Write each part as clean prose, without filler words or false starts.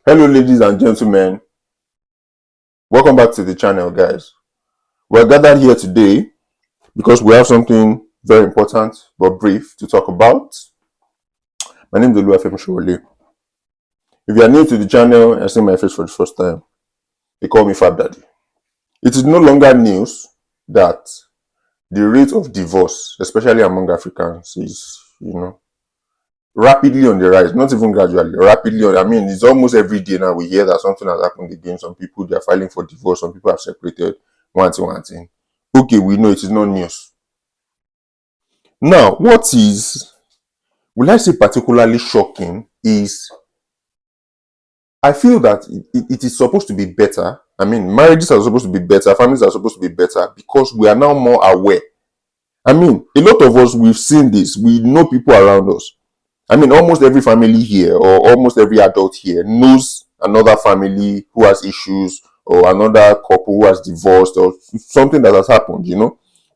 Hello ladies and gentlemen, welcome back to the channel guys. We're gathered here today because we have something very important but brief to talk about. My name is Dfabfamily. If you are new to the channel and see my face for the first time, they call me Fab Daddy. It is no longer news that the rate of divorce, especially among Africans, is, rapidly on the rise. Not even gradually, rapidly on. I mean, it's almost every day now we hear that something has happened again. Some people, they are filing for divorce. Some people have separated. One thing. Okay, we know it is not news. Now, what is, will I say, particularly shocking is I feel that it is supposed to be better. I mean, marriages are supposed to be better. Families are supposed to be better because we are now more aware. I mean, a lot of us, we've seen this. We know people around us. I mean, almost every family here or almost every adult here knows another family who has issues or another couple who has divorced or something that has happened,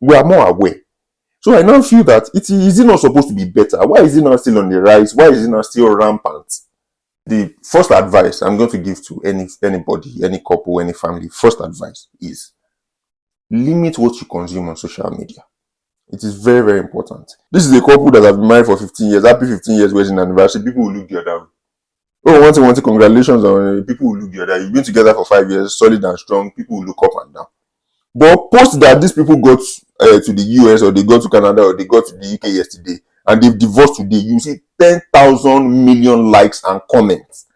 We are more aware. So I now feel that is it not supposed to be better? Why is it not still on the rise? Why is it not still rampant? The first advice I'm going to give to anybody, any couple, any family, first advice is limit what you consume on social media. It is very, very important. This is a couple that have been married for 15 years. Happy 15 years wedding anniversary. People will look the other way. Oh, one thing, congratulations on people will look the other way. You've been together for 5 years, solid and strong. People will look up and down. But post that these people got to the US or they got to Canada or they got to the UK yesterday and they've divorced today, you see 10,000 million likes and comments.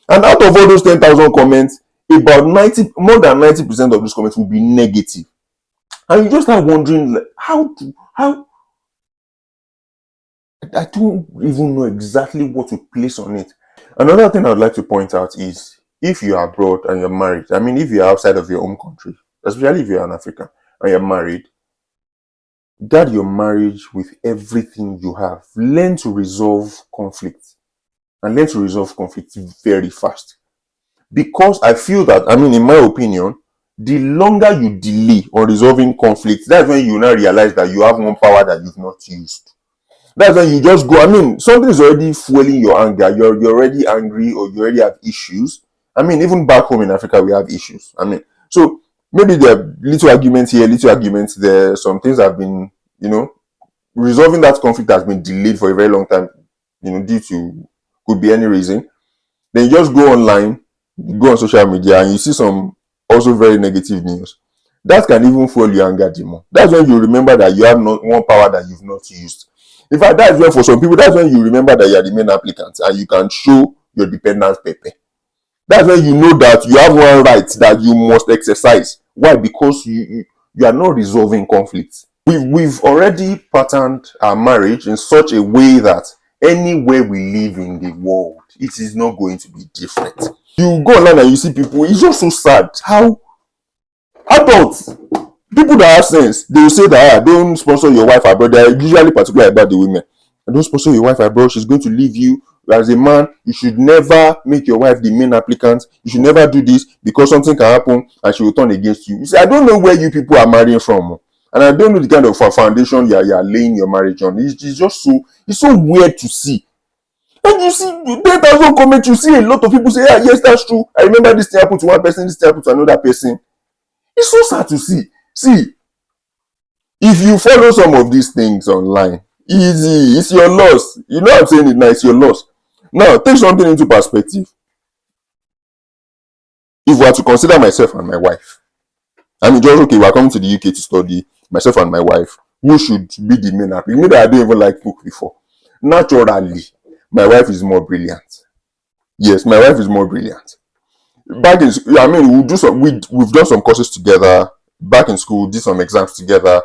And out of all those 10,000 comments, more than 90% of those comments will be negative. And you just start wondering, like, how I don't even know exactly what to place on it. Another thing I would like to point out is if you are abroad and you're married, I mean, if you're outside of your home country, especially if you're an African and you're married, guard your marriage with everything you have. Learn to resolve conflict and learn to resolve conflict very fast. Because I feel that, I mean, in my opinion, the longer you delay on resolving conflicts, that's when you now realize that you have one power that you've not used. That's when you just go, I mean, something is already fueling your anger. You're already angry or you already have issues. I mean, even back home in Africa, we have issues. I mean, so maybe there are little arguments here, little arguments there. Some things have been, resolving that conflict has been delayed for a very long time, due to, could be any reason. Then you just go online, go on social media, and you see some also very negative news. That can even fuel your anger the more. That's when you remember that you have not one power that you've not used. In fact, that's when for some people, that's when you remember that you are the main applicant and you can show your dependence paper. That's when you know that you have one right that you must exercise. Why? Because you are not resolving conflicts. We've already patterned our marriage in such a way that anywhere we live in the world, it is not going to be different. You go online and you see people, it's just so sad how adults, people that have sense, they will say that don't sponsor your wife abroad. They are usually particular about the women. Don't sponsor your wife abroad, she's going to leave you. As a man, you should never make your wife the main applicant. You should never do this because something can happen and she will turn against you. You see, I don't know where you people are marrying from. And I don't know the kind of foundation you are laying your marriage on. It's just so weird to see. And you see, 10,000 comments, you see a lot of people say, yeah, yes, that's true. I remember this thing happened to one person, this thing happened to another person. It's so sad to see. See, if you follow some of these things online, easy, it's your loss. You know I'm saying it now, it's your loss. Now, take something into perspective. If we are to consider myself and my wife, I mean, just okay, we are coming to the UK to study, myself and my wife, who should be the main applicant? Maybe I don't even like book before. Naturally, my wife is more brilliant. Yes, my wife is more brilliant. Back in school, I mean, we've done some courses together. Back in school, did some exams together,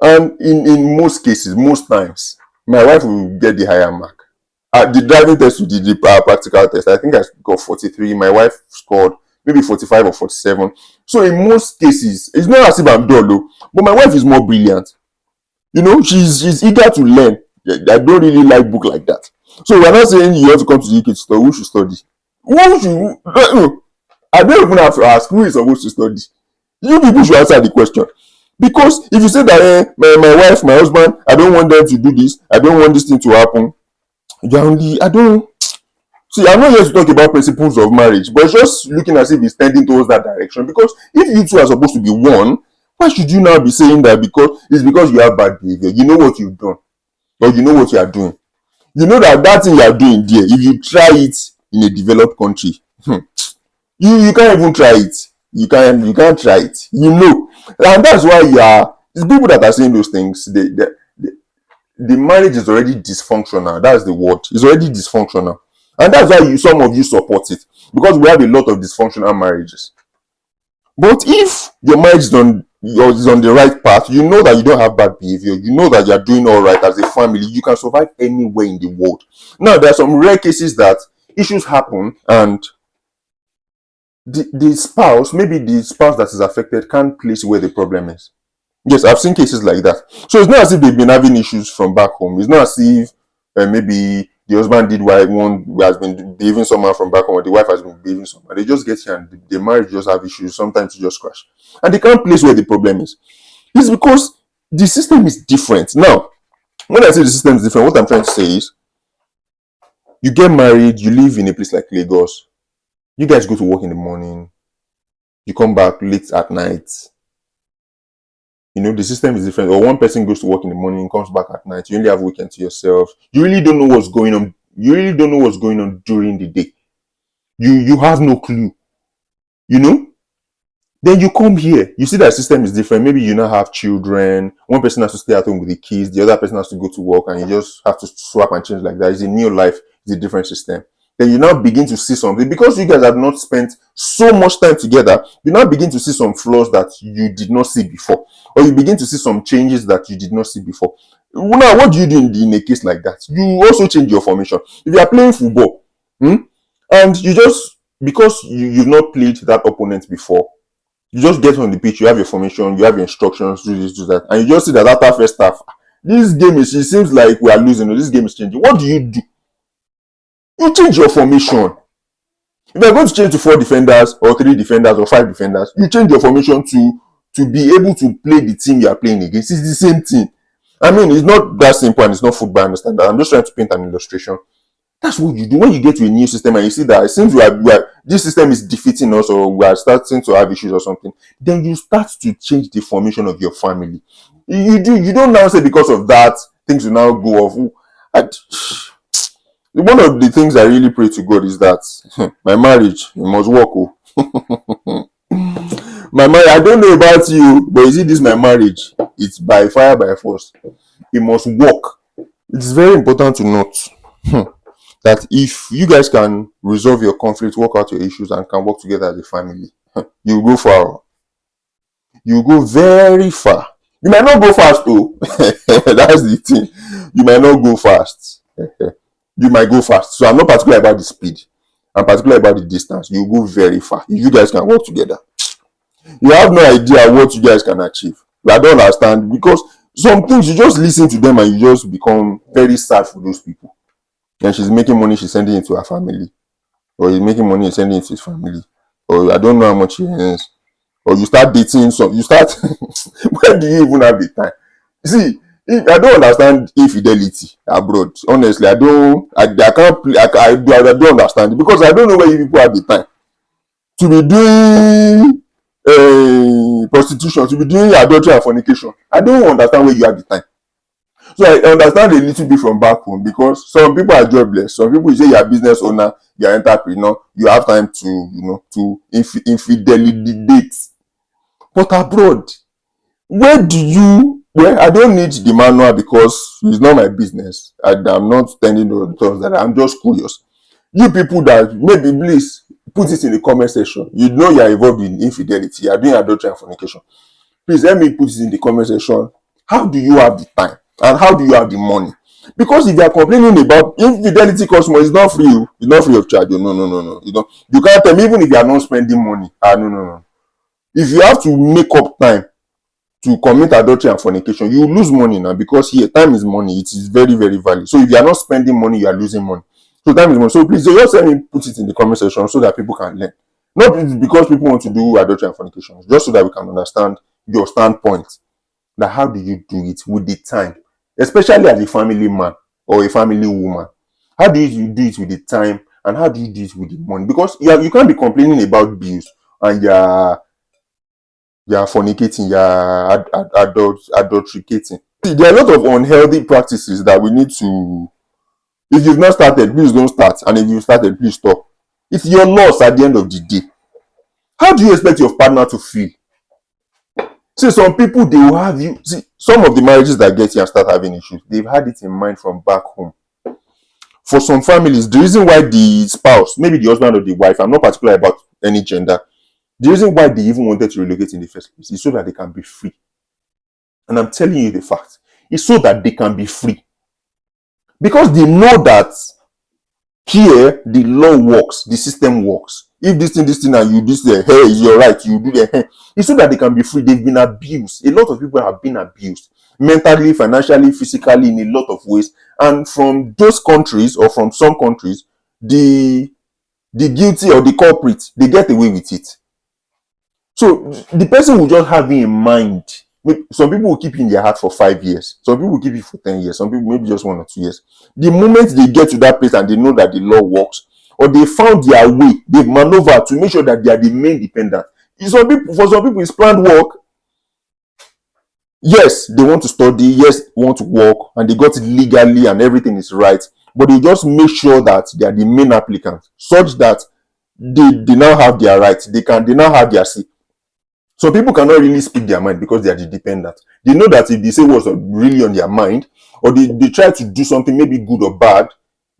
And in most cases, most times, my wife will get the higher mark. The driving test we did, the practical test, I think I got 43. My wife scored maybe 45 or 47. So in most cases, it's not as if I'm dull, though, but my wife is more brilliant. She's eager to learn. I don't really like book like that. So we're not saying you have to come to the UK to study. Who should study? I don't even have to ask who is supposed to study. You people should answer the question. Because if you say that my wife, my husband, I don't want them to do this, I don't want this thing to happen, See, I'm not here to talk about principles of marriage, but it's just looking as if it's tending towards that direction. Because if you two are supposed to be one, why should you now be saying that because it's because you have bad behavior? You know what you've done, or you know what you are doing. You know that that thing you are doing there, if you try it in a developed country, you can't even try it. You can't try it. You know, and that's why you are. It's people that are saying those things. The marriage is already dysfunctional. That's the word. It's already dysfunctional, and that's why some of you support it, because we have a lot of dysfunctional marriages. But if your marriage is on the right path, you know that you don't have bad behavior, you know that you're doing all right as a family, you can survive anywhere in the world. Now, there are some rare cases that issues happen, and the spouse, maybe the spouse that is affected, can't place where the problem is. Yes, I've seen cases like that. So it's not as if they've been having issues from back home. It's not as if maybe the husband did why one has been behaving someone from back home, or the wife has been behaving someone. They just get here and the marriage just have issues. Sometimes it just crash, and they can't place where the problem is. It's because the system is different. Now, when I say the system is different, what I'm trying to say is, you get married, you live in a place like Lagos. You guys go to work in the morning, you come back late at night. You know, the system is different. Or one person goes to work in the morning, comes back at night. You only have weekend to yourself. You really don't know what's going on. You really don't know what's going on during the day. You have no clue. You know? Then you come here. You see that system is different. Maybe you now have children. One person has to stay at home with the kids. The other person has to go to work, and you just have to swap and change like that. It's a new life. It's a different system. Then you now begin to see something, because you guys have not spent so much time together. You now begin to see some flaws that you did not see before, or you begin to see some changes that you did not see before. Now, what do you do in a case like that? You also change your formation. If you are playing football, and you just, because you've not played that opponent before, you just get on the pitch, you have your formation, you have your instructions, do this, do that, and you just see that after first half, this game is, it seems like we are losing, or this game is changing. What do? You change your formation. If you're going to change to 4 defenders or 3 defenders or 5 defenders, you change your formation to be able to play the team you are playing against. It's the same thing. I mean, it's not that simple, and it's not football, I understand that. I'm just trying to paint an illustration. That's what you do when you get to a new system and you see that it seems this system is defeating us, or we are starting to have issues or something. Then you start to change the formation of your family. You don't now say because of that things will now go off. One of the things I really pray to God is that my marriage, it must work. My marriage, I don't know about you, but is it this my marriage? It's by fire, by force. It must work. It's very important to note that if you guys can resolve your conflict, work out your issues, and can work together as a family, you go far. You go very far. You might not go fast though. That's the thing. You might not go fast. You might go fast. So I'm not particular about the speed. I'm particular about the distance. You go very far. If you guys can work together, you have no idea what you guys can achieve. I don't understand, because some things you just listen to them and you just become very sad for those people. And she's making money, she's sending it to her family, or he's making money and sending it to his family, or I don't know how much he earns, or you start dating you start where do you even have the time? See, I don't understand infidelity abroad. Honestly, I don't understand it, because I don't know where you people have the time to be doing prostitution, to be doing adultery and fornication. I don't understand where you have the time. So I understand a little bit from back home, because some people are jobless. Some people, you say you're a business owner, you're an entrepreneur, you have time to infidelity date. But abroad, well, I don't need the manual, because it's not my business. I'm not standing on thoughts that I'm just curious. You people that maybe, please put it in the comment section. You know you're involved in infidelity, you're doing adultery and fornication. Please let me put it in the comment section. How do you have the time? And how do you have the money? Because if you are complaining about infidelity customer, it's not free. It's not free of charge. No. You can't tell me, even if you are not spending money. No. If you have to make up time to commit adultery and fornication, you lose money now, because here time is money. It is very, very valuable. So if you are not spending money, you are losing money. So time is money. So please just let me put it in the comment section so that people can learn. Not because people want to do adultery and fornication, just so that we can understand your standpoint. That how do you do it with the time, especially as a family man or a family woman? How do you do it with the time And how do you do it with the money? Because you can't be complaining about bills and you're fornicating, you're adulterating. There are a lot of unhealthy practices that we need to. If you've not started, please don't start. And if you've started, please stop. It's your loss at the end of the day. How do you expect your partner to feel? See, some people, they will have you. See, some of the marriages that get here and start having issues, they've had it in mind from back home. For some families, the reason why the spouse, maybe the husband or the wife, I'm not particular about any gender, the reason why they even wanted to relocate in the first place is so that they can be free. And I'm telling you the fact. It's so that they can be free. Because they know that here the law works, the system works. If this thing, and you do this, hey, is your right, you do the hey. It's so that they can be free. They've been abused. A lot of people have been abused mentally, financially, physically, in a lot of ways. And from those countries, or from some countries, the guilty or the culprit, they get away with it. So the person will just have it in mind. Some people will keep it in their heart for 5 years. Some people will keep it for 10 years. Some people maybe just 1 or 2 years. The moment they get to that place and they know that the law works, or they found their way, they've maneuvered to make sure that they are the main dependent. For some people, it's planned work. Yes, they want to study. Yes, they want to work, and they got it legally and everything is right. But they just make sure that they are the main applicant, such that they now have their rights. They now have their say. Some people cannot really speak their mind because they are the dependent. They know that if they say what's really on their mind, or they try to do something maybe good or bad,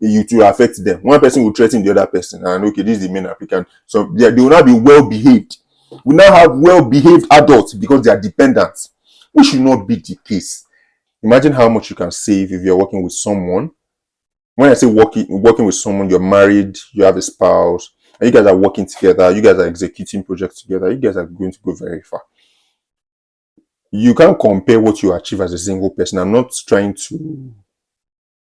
it will affect them. One person will threaten the other person, and okay, this is the main applicant. So they will not be well behaved. We now have well behaved adults because they are dependents, which should not be the case. Imagine how much you can save if you're working with someone. When I say working with someone, you're married, you have a spouse, and you guys are working together, you guys are executing projects together, you guys are going to go very far. You can't compare what you achieve as a single person. I'm not trying to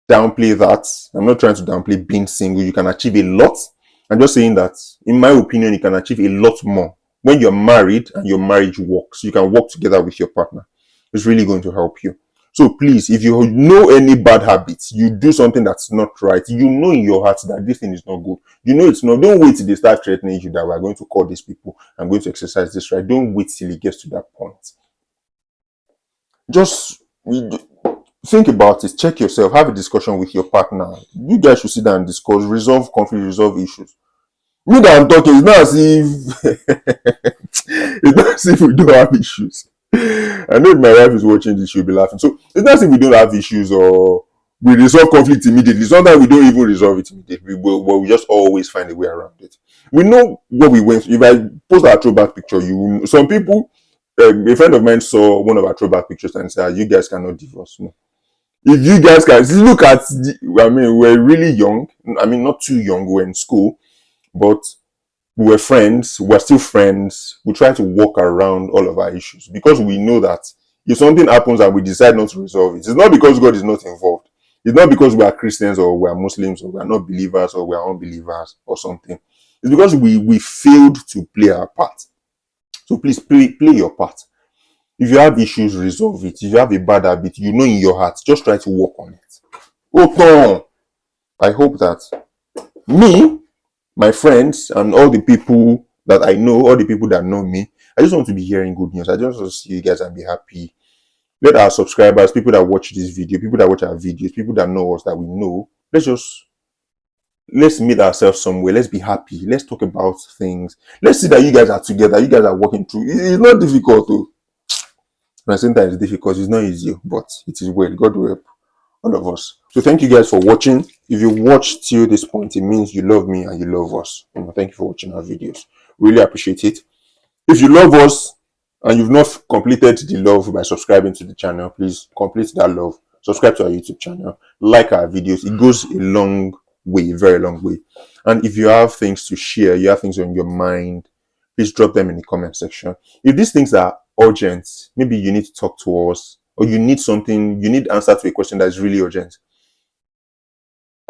downplay that. I'm not trying to downplay being single. You can achieve a lot. I'm just saying that, in my opinion, you can achieve a lot more when you're married and your marriage works. You can work together with your partner. It's really going to help you. So please, if you know any bad habits, you do something that's not right, you know in your heart that this thing is not good. You know it's not. Don't wait till they start threatening you that we're going to call these people. I'm going to exercise this right. Don't wait till it gets to that point. Just think about it. Check yourself. Have a discussion with your partner. You guys should sit down and discuss, resolve conflict, resolve issues. Me that I'm talking, it's not as if it's not as if we don't have issues. I know if my wife is watching this, she'll be laughing. So it's not as if we don't have issues or we resolve conflict immediately. Sometimes we don't even resolve it immediately, but we just always find a way around it. We know what we went through. If I post our throwback picture, some people, a friend of mine saw one of our throwback pictures and said, "You guys cannot divorce." No. If you guys can look at, we're really young. I mean, not too young. We're in school, but we were friends. We're still friends. We try to work around all of our issues because we know that if something happens and we decide not to resolve it, it's not because God is not involved. It's not because we are Christians or we are Muslims or we are not believers or we are unbelievers or something. It's because we failed to play our part. So please play your part. If you have issues, resolve it. If you have a bad habit, you know in your heart, just try to work on it. Okay. I hope that me, my friends, and all the people that I know, all the people that know me, I just want to be hearing good news. I just want to see you guys and be happy. Let our subscribers, people that watch this video, people that watch our videos, people that know us, that we know, let's meet ourselves somewhere. Let's be happy. Let's talk about things. Let's see that you guys are together. You guys are working through. It's not difficult though. And sometimes it's difficult. It's not easy, but it is well. God will help all of us. So thank you guys for watching. If you watched till this point, it means you love me and you love us. Thank you for watching our videos. Really appreciate it. If you love us and you've not completed the love by subscribing to the channel, please complete that love. Subscribe to our YouTube channel. Like our videos. It goes a long way, a very long way. And if you have things to share, you have things on your mind, please drop them in the comment section. If these things are urgent, maybe you need to talk to us, or you need something, you need answer to a question that is really urgent.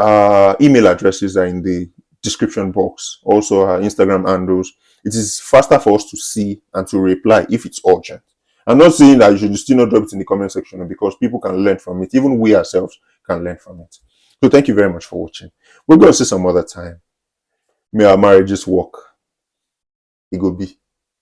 Email addresses are in the description box. Also our Instagram handles. It is faster for us to see and to reply if it's urgent. I'm not saying that you should still not drop it in the comment section because people can learn from it. Even we ourselves can learn from it. So thank you very much for watching. We're going to see some other time. may our marriages work. It go be.